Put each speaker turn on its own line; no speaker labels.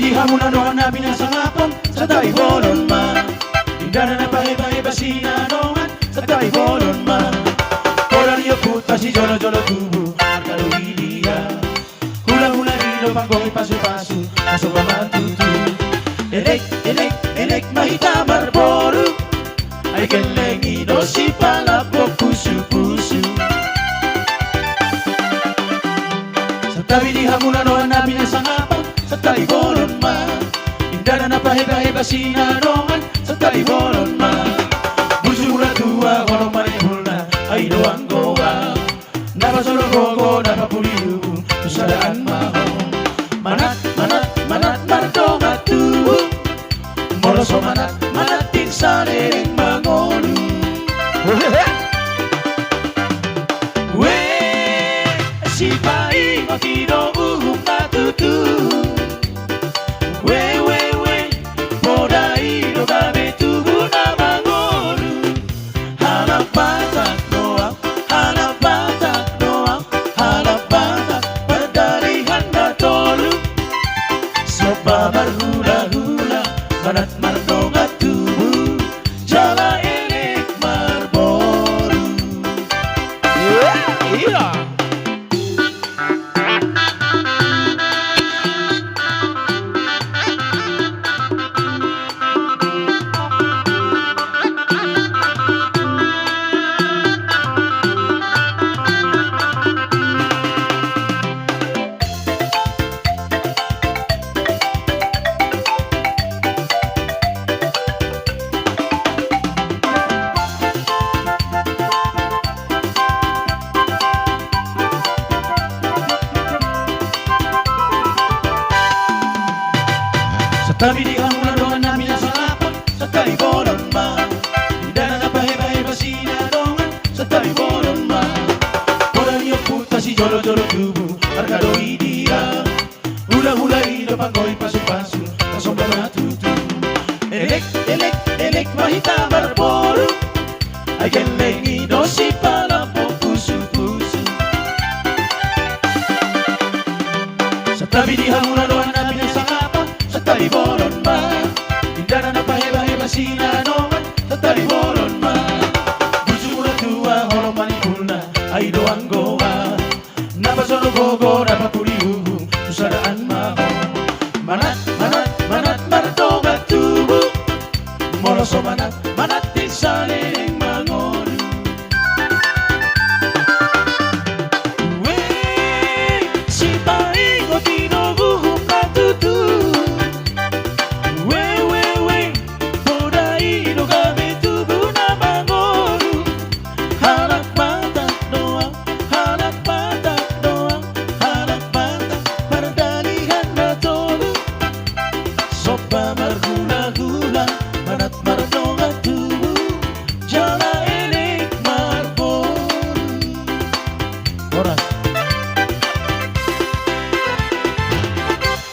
di hamunan no hanapin ang sangapon sa taibolon man. Indara na pahiba-hiba sinanongan sa taibolon man. Koran yo puta si jolo jolo tubu akaluilia. Hula-hula rilo panggoy pasu-pasu kaso pamatutu. Elek mahita marboru. Ay kelengi no si palapok pusu-pusu. Sa tabi di hamunan no hanapin ang sangapon sa taibolon man. Indara na pahiba-hiba sinanongan sa taibolon man. Busura tua kono manipulna ay doang goa. Napasolo gogo napapuliu tusadaan maho. Manat marto matu. Moloso manat tin saling mangolu. We si pai makino uhum matutu. We podai no gabe tubu na mangolu. Halapatak noa halapatak perdalihan na tolu. Sopa berhula-hula manat mardonga tubu jala elek marboru. Iya. Tabi di hamunan doan namin ang sangapon sa taibolon man. Indara na pahiba-hiba sinanongan sa taibolon man. Koran yo puta si jolo jolo tubu arkado idia. Hula-hula ilo panggoy pasu-pasu kasombra matutu. Elek mahita marboru. Ay kelengi no si palapok pusu-pusu. Sa tabi di hamunan doan namin ang sangapon sa taibolon man. Indara na pahiba-hiba sinanongan sa taibolon man. Busura tua holo manipulna ay doang goa. Napasolo gogo napapuliu tusadaan maho. Manat martoga tubu. Moloso manat tin saling mangolu. We si pai ko tinobuhum natutu. Sopa